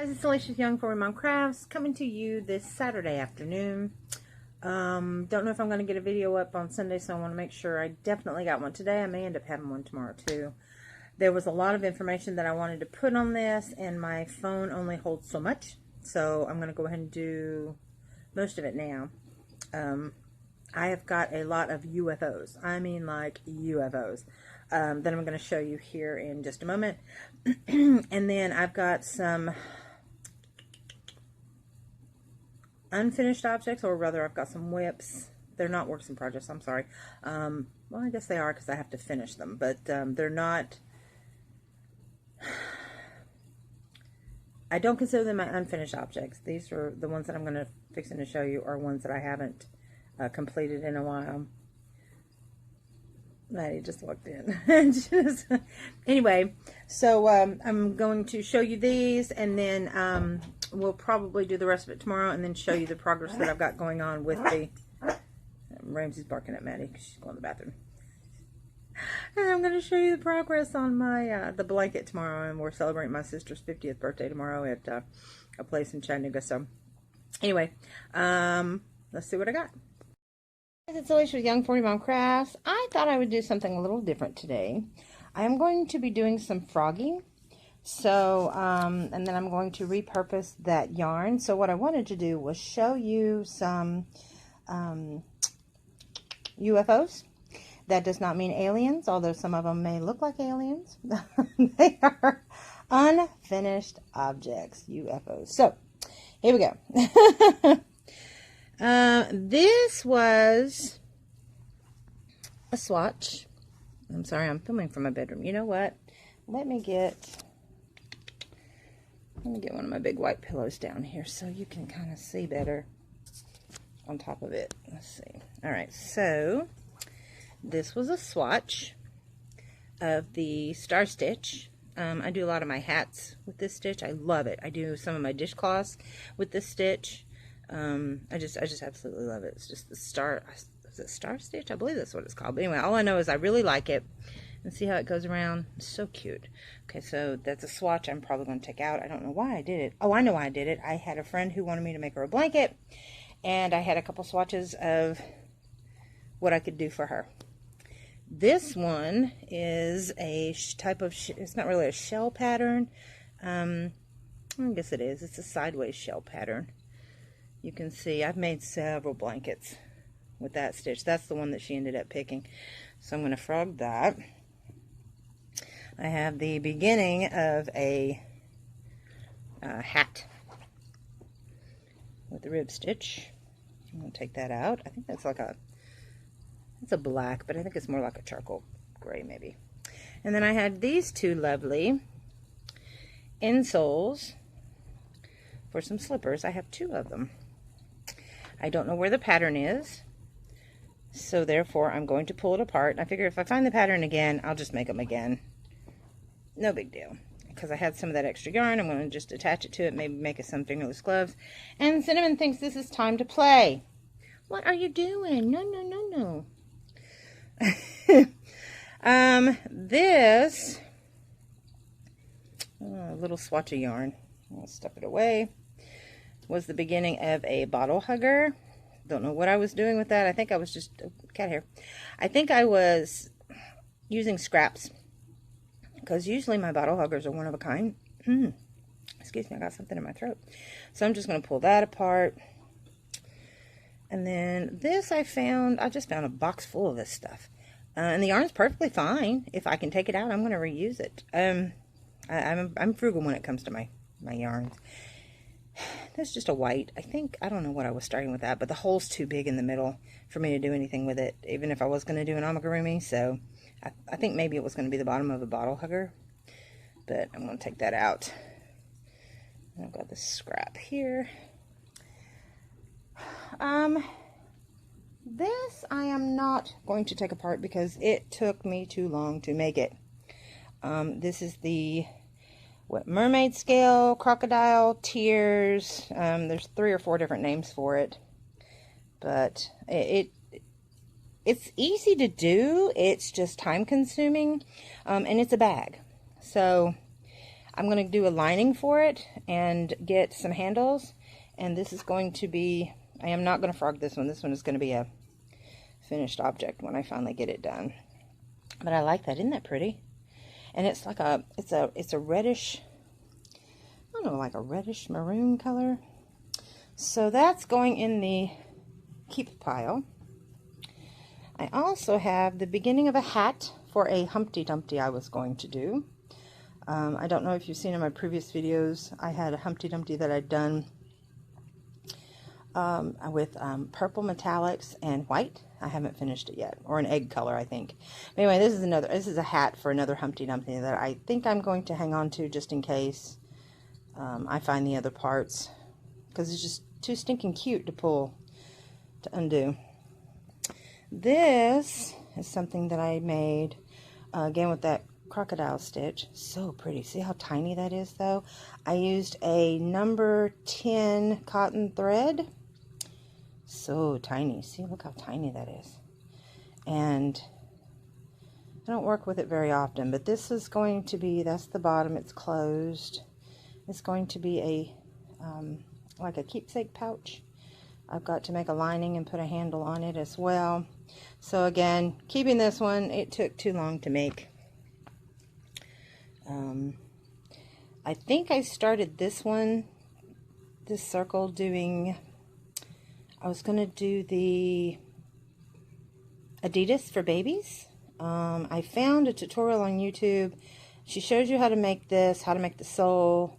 Guys, it's Alicia Young for Mom Crafts coming to you this Saturday afternoon. Don't know if I'm going to get a video up on Sunday, so I want to make sure. I definitely got one today. I may end up having one tomorrow too. There was a lot of information that I wanted to put on this, and my phone only holds so much, so I'm going to go ahead and do most of it now. I have got a lot of UFOs. I mean, like UFOs. That I'm going to show you here in just a moment. And then I've got some unfinished objects, or rather I've got some whips. They're not works in progress, I'm sorry. Well, I guess they are because I have to finish them, but they're not. I don't consider them my unfinished objects. These are the ones that I'm going to fixing to show you are ones that I haven't completed in a while. Maddie just walked in. Anyway, so I'm going to show you these, and then we'll probably do the rest of it tomorrow, and then show you the progress that I've got going on with the... Ramsey's barking at Maddie because she's going to the bathroom. And I'm going to show you the progress on my the blanket tomorrow, and we're celebrating my sister's 50th birthday tomorrow at a place in Chattanooga. So anyway, let's see what I got. It's Alicia with Young 40 Mom Crafts. I thought I would do something a little different today. I am going to be doing some frogging. So, and then I'm going to repurpose that yarn. So what I wanted to do was show you some UFOs. That does not mean aliens, although some of them may look like aliens. They are unfinished objects, UFOs. So, here we go. This was a swatch. I'm sorry, I'm filming from my bedroom. You know what? Let me get one of my big white pillows down here so you can kind of see better on top of it. Let's see. All right, so this was a swatch of the Star Stitch. I do a lot of my hats with this stitch. I love it. I do some of my dishcloths with this stitch. I just absolutely love it. It's just the Star Stitch? I believe that's what it's called. But anyway, all I know is I really like it. And see how it goes around? It's so cute. Okay, so that's a swatch I'm probably going to take out. I don't know why I did it. Oh, I know why I did it. I had a friend who wanted me to make her a blanket, and I had a couple swatches of what I could do for her. This one is a type of, it's not really a shell pattern. I guess it is. It's a sideways shell pattern. You can see I've made several blankets with that stitch. That's the one that she ended up picking. So I'm going to frog that. I have the beginning of a hat with the rib stitch. I'm going to take that out. I think that's like it's a black, but I think it's more like a charcoal gray maybe. And then I had these two lovely insoles for some slippers. I have two of them. I don't know where the pattern is, so therefore I'm going to pull it apart. I figure if I find the pattern again, I'll just make them again. No big deal. Because I had some of that extra yarn, I'm going to just attach it to it, maybe make some fingerless gloves. And Cinnamon thinks this is time to play. What are you doing? No, no, no, no. This little swatch of yarn, I'll stuff it away, was the beginning of a bottle hugger. Don't know what I was doing with that. I think I was just cat hair. I think I was using scraps, because usually my bottle huggers are one of a kind. Excuse me, I got something in my throat. So I'm just going to pull that apart. And then this I just found a box full of this stuff. And the yarn's perfectly fine. If I can take it out, I'm going to reuse it. I'm frugal when it comes to my yarns. That's just a white. I don't know what I was starting with that, but the hole's too big in the middle for me to do anything with it, even if I was going to do an amigurumi. So I think maybe it was going to be the bottom of a bottle hugger, but I'm going to take that out. And I've got this scrap here. This I am not going to take apart because it took me too long to make it. This is the mermaid scale, crocodile, tears. There's 3 or 4 different names for it, but it's easy to do. It's just time consuming, and it's a bag. So I'm going to do a lining for it and get some handles. And this is going to be, I am not going to frog this one. This one is going to be a finished object when I finally get it done. But I like that. Isn't that pretty? And it's like it's a reddish, I don't know, like a reddish maroon color. So that's going in the keep pile. I also have the beginning of a hat for a Humpty Dumpty I was going to do. I don't know if you've seen in my previous videos, I had a Humpty Dumpty that I'd done with purple metallics and white. I haven't finished it yet, or an egg color, I think. Anyway, this is a hat for another Humpty Dumpty that I think I'm going to hang on to just in case I find the other parts, because it's just too stinking cute to undo. This is something that I made again with that crocodile stitch. So pretty. See how tiny that is, though? I used a number 10 cotton thread. So tiny. See, look how tiny that is. And I don't work with it very often, but this is going to be, that's the bottom, it's closed. It's going to be a like a keepsake pouch. I've got to make a lining and put a handle on it as well. So again, keeping this one, it took too long to make. I think I started this one, this circle, doing, I was going to do the Adidas for babies. I found a tutorial on YouTube. She shows you how to make this, how to make the sole,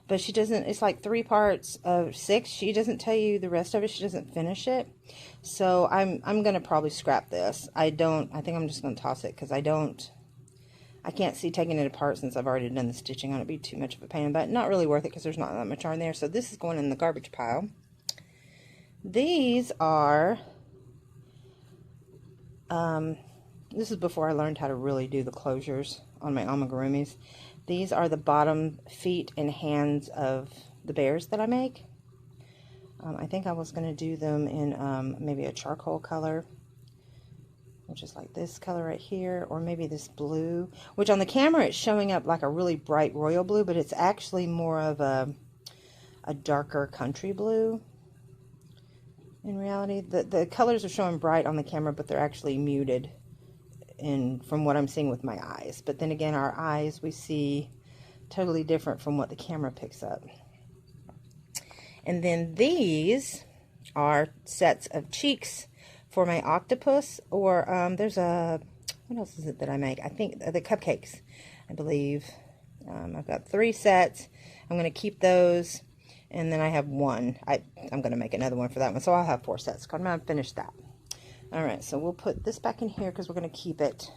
but she doesn't, it's like 3 parts of 6. She doesn't tell you the rest of it. She doesn't finish it. So I'm going to probably scrap this. I think I'm just going to toss it, because I can't see taking it apart since I've already done the stitching on it. It'd be too much of a pain, but not really worth it because there's not that much yarn there. So this is going in the garbage pile. These are, this is before I learned how to really do the closures on my amigurumis. These are the bottom feet and hands of the bears that I make. I think I was going to do them in maybe a charcoal color, which is like this color right here, or maybe this blue, which on the camera it's showing up like a really bright royal blue, but it's actually more of a darker country blue. In reality, the colors are showing bright on the camera, but they're actually muted from what I'm seeing with my eyes. But then again, our eyes, we see totally different from what the camera picks up. And then these are sets of cheeks for my octopus, or there's a, what else is it that I make? I think the cupcakes, I believe. I've got 3 sets. I'm going to keep those, and then I have 1. I'm going to make another one for that one, so I'll have 4 sets. I'm going to finish that. All right, so we'll put this back in here because we're going to keep it.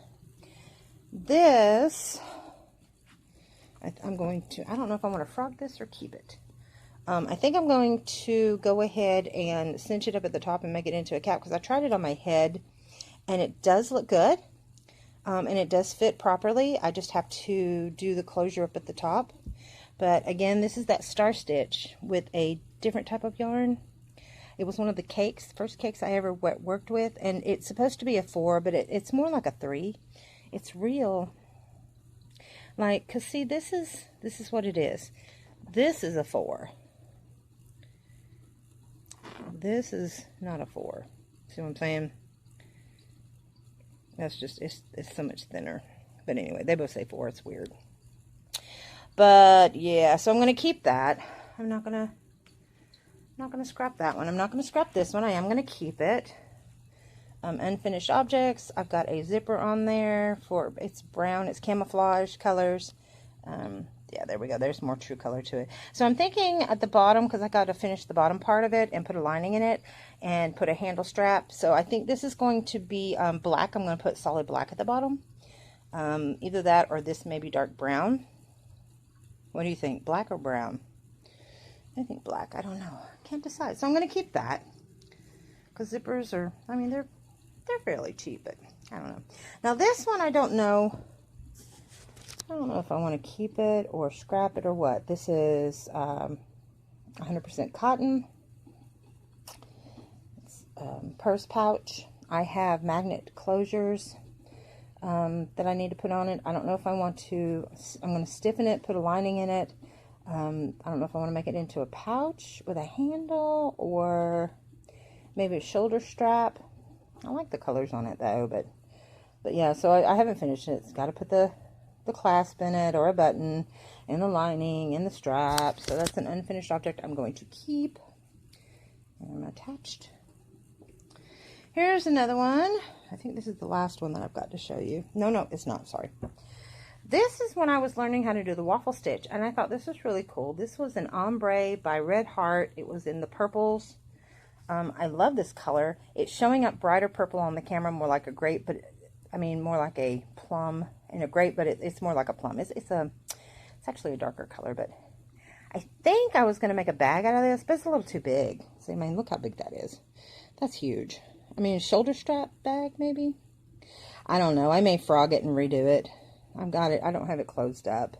This, I'm going to, I don't know if I want to frog this or keep it. I think I'm going to go ahead and cinch it up at the top and make it into a cap, because I tried it on my head and it does look good, and it does fit properly. I just have to do the closure up at the top. But again, this is that star stitch with a different type of yarn. It was one of the cakes, first cakes I ever worked with, and it's supposed to be a 4, but it's more like a 3. It's real, like, cause see, this is what it is. This is a 4. This is not a 4. See what I'm saying? That's just, it's so much thinner. But anyway, they both say 4. It's weird. But yeah, so I'm going to keep that. I'm not going to scrap that one. I'm not going to scrap this one. I am going to keep it. Unfinished objects. I've got a zipper on there for, it's brown. It's camouflage colors. Yeah, there we go. There's more true color to it. So I'm thinking at the bottom, because I got to finish the bottom part of it and put a lining in it and put a handle strap. So I think this is going to be black. I'm going to put solid black at the bottom. Either that or this may be dark brown. What do you think? Black or brown? I think black. I don't know. Can't decide. So I'm going to keep that, because zippers are, I mean, they're fairly cheap, but I don't know. Now this one, I don't know. I don't know if I want to keep it or scrap it or what. This is 100% cotton. It's purse pouch. I have magnet closures that I need to put on it. I don't know if I want to, I'm going to stiffen it, put a lining in it. I don't know if I want to make it into a pouch with a handle or maybe a shoulder strap. I like the colors on it though, but yeah, so I haven't finished it. It's got to put the clasp in it, or a button, and the lining, and the strap. So that's an unfinished object I'm going to keep. And I'm attached. Here's another one. I think this is the last one that I've got to show you. No, it's not. Sorry. This is when I was learning how to do the waffle stitch, and I thought this was really cool. This was an ombre by Red Heart. It was in the purples. I love this color. It's showing up brighter purple on the camera, more like a grape, but I mean more like a plum and a grape, but it's more like a plum. It's actually a darker color, but I think I was going to make a bag out of this, but it's a little too big. See, I mean, look how big that is. That's huge. I mean, a shoulder strap bag, maybe? I don't know. I may frog it and redo it. I've got it. I don't have it closed up.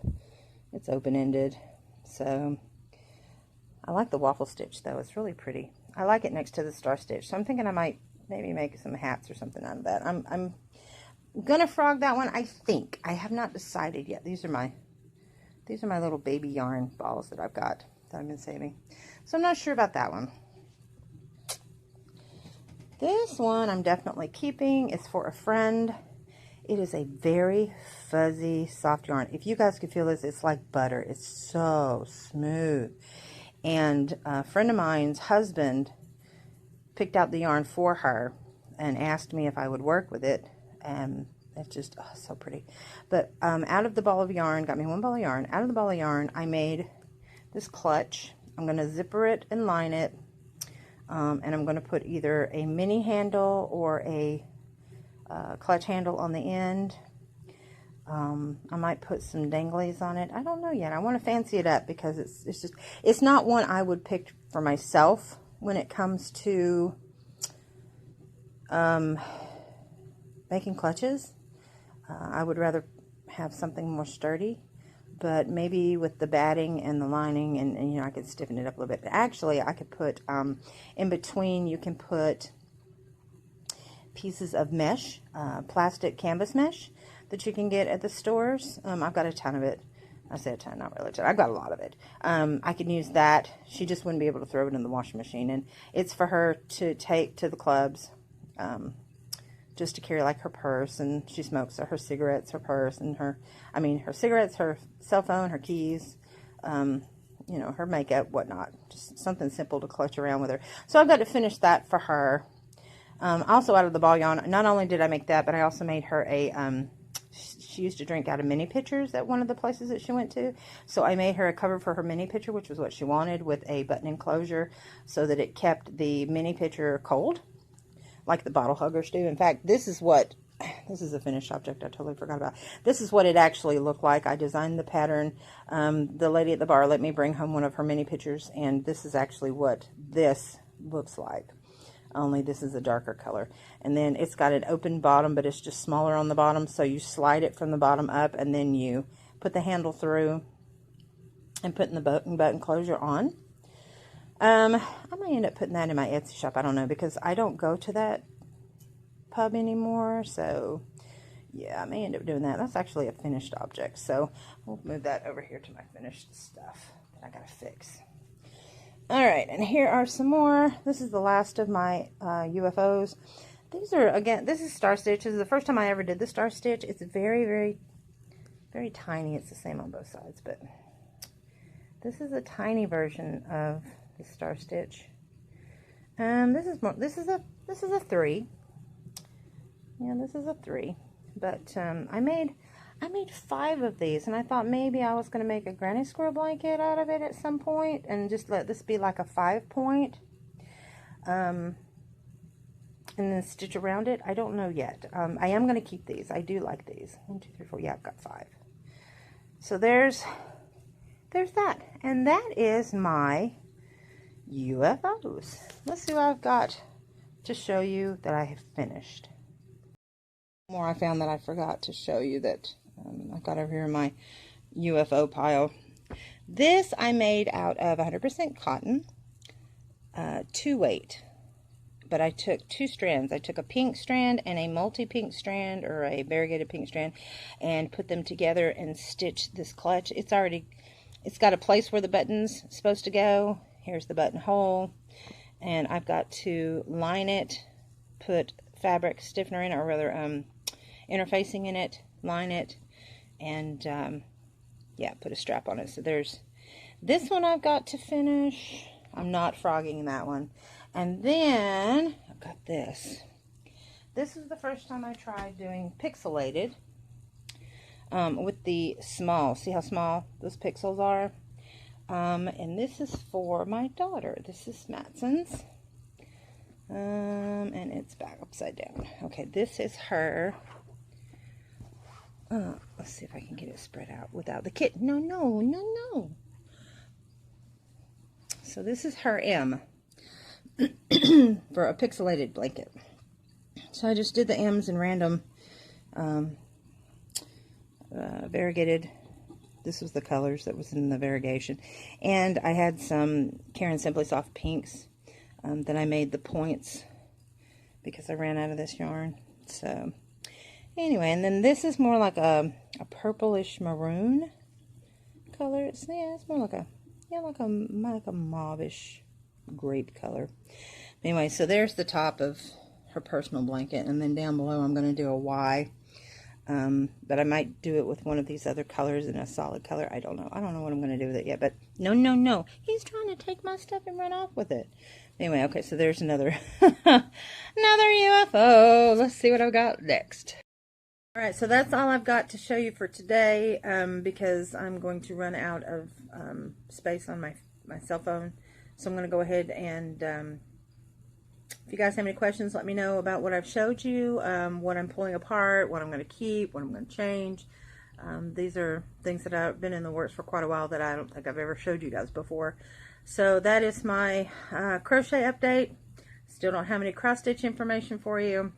It's open-ended. So, I like the waffle stitch, though. It's really pretty. I like it next to the star stitch. So, I'm thinking I might maybe make some hats or something out of that. I'm going to frog that one, I think. I have not decided yet. These are my little baby yarn balls that I've got that I've been saving. So, I'm not sure about that one. This one I'm definitely keeping. It's for a friend. It is a very fuzzy, soft yarn. If you guys could feel this, it's like butter. It's so smooth. And a friend of mine's husband picked out the yarn for her and asked me if I would work with it. And it's just so pretty. But out of the ball of yarn, got me one ball of yarn. Out of the ball of yarn, I made this clutch. I'm going to zipper it and line it. And I'm going to put either a mini handle or a clutch handle on the end. I might put some danglies on it. I don't know yet. I want to fancy it up because it's not one I would pick for myself when it comes to making clutches. I would rather have something more sturdy, but maybe with the batting and the lining and you know, I could stiffen it up a little bit. Actually, I could put in between, you can put pieces of mesh, plastic canvas mesh that you can get at the stores. I've got a ton of it. I say a ton, not really a ton. I've got a lot of it. I can use that. She just wouldn't be able to throw it in the washing machine. And it's for her to take to the clubs, just to carry like her purse. And she smokes, so her cigarettes, her purse, and her cigarettes, her cell phone, her keys, you know, her makeup, whatnot. Just something simple to clutch around with her. So I've got to finish that for her. Also out of the ball yarn, not only did I make that, but I also made her a, she used to drink out of mini pitchers at one of the places that she went to. So I made her a cover for her mini pitcher, which was what she wanted, with a button enclosure so that it kept the mini pitcher cold, like the bottle huggers do. In fact, this is a finished object I totally forgot about. This is what it actually looked like. I designed the pattern. The lady at the bar let me bring home one of her mini pitchers, and this is actually what this looks like. Only this is a darker color. And then it's got an open bottom, but it's just smaller on the bottom. So you slide it from the bottom up, and then you put the handle through and putting the button closure on. I might end up putting that in my Etsy shop. I don't know, because I don't go to that pub anymore. So yeah, I may end up doing that. That's actually a finished object. So we'll move that over here to my finished stuff that I gotta fix. Alright, and here are some more. This is the last of my UFOs. These are, again, this is star stitch. This is the first time I ever did the star stitch. It's very, very, very tiny. It's the same on both sides, but this is a tiny version of the star stitch. This is more, this is a 3. Yeah, this is a 3. But I made 5 of these, and I thought maybe I was going to make a granny squirrel blanket out of it at some point, and just let this be like a 5-point, and then stitch around it. I don't know yet. I am going to keep these. I do like these. 1, 2, 3, 4. Yeah, I've got 5. So there's that, and that is my UFOs. Let's see what I've got to show you that I have finished. More I found that I forgot to show you that I've got over here in my UFO pile. This I made out of 100% cotton, 2-weight but I took 2 strands. I took a pink strand and a multi-pink strand, or a variegated pink strand, and put them together and stitched this clutch. It's got a place where the button's supposed to go. Here's the buttonhole, and I've got to line it, put fabric stiffener in it, or rather interfacing in it, line it, and yeah, put a strap on it. So there's this one I've got to finish. I'm not frogging that one. And then I've got this. This is the first time I tried doing pixelated with the small. See how small those pixels are? And this is for my daughter. This is Matson's. And it's back upside down. Okay, this is her. Let's see if I can get it spread out without the kit. No, no, no, no. So this is her M for a pixelated blanket. So I just did the M's in random variegated. This was the colors that was in the variegation. And I had some Caron Simply Soft pinks that I made the points because I ran out of this yarn. So anyway, and then this is more like a purplish maroon color. It's more like a mauvish grape color. Anyway, so there's the top of her personal blanket, and then down below I'm going to do a Y. But I might do it with one of these other colors in a solid color. I don't know. I don't know what I'm going to do with it yet. But no, no, no. He's trying to take my stuff and run off with it. Anyway, okay, so there's another another UFO. Let's see what I've got next. Alright, so that's all I've got to show you for today, because I'm going to run out of space on my cell phone. So I'm going to go ahead and, if you guys have any questions, let me know about what I've showed you, what I'm pulling apart, what I'm going to keep, what I'm going to change. These are things that have been in the works for quite a while that I don't think I've ever showed you guys before. So that is my crochet update. Still don't have any cross stitch information for you.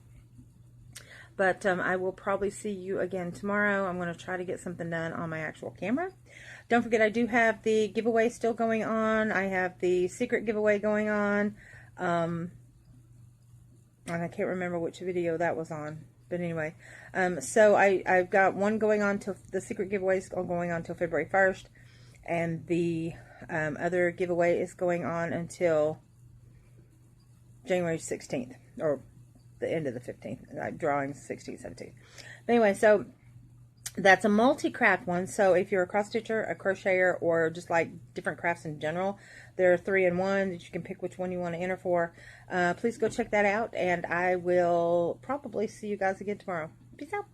But I will probably see you again tomorrow. I'm going to try to get something done on my actual camera. Don't forget, I do have the giveaway still going on. I have the secret giveaway going on. And I can't remember which video that was on. But anyway, so I've got one going on till the secret giveaway is going on till February 1st. And the other giveaway is going on until January 16th. Or the end of the 15th. Drawing 16th, 17th. But anyway, so that's a multi-craft one. So if you're a cross stitcher, a crocheter, or just like different crafts in general, there are 3-in-1 that you can pick which one you want to enter for. Please go check that out, and I will probably see you guys again tomorrow. Peace out.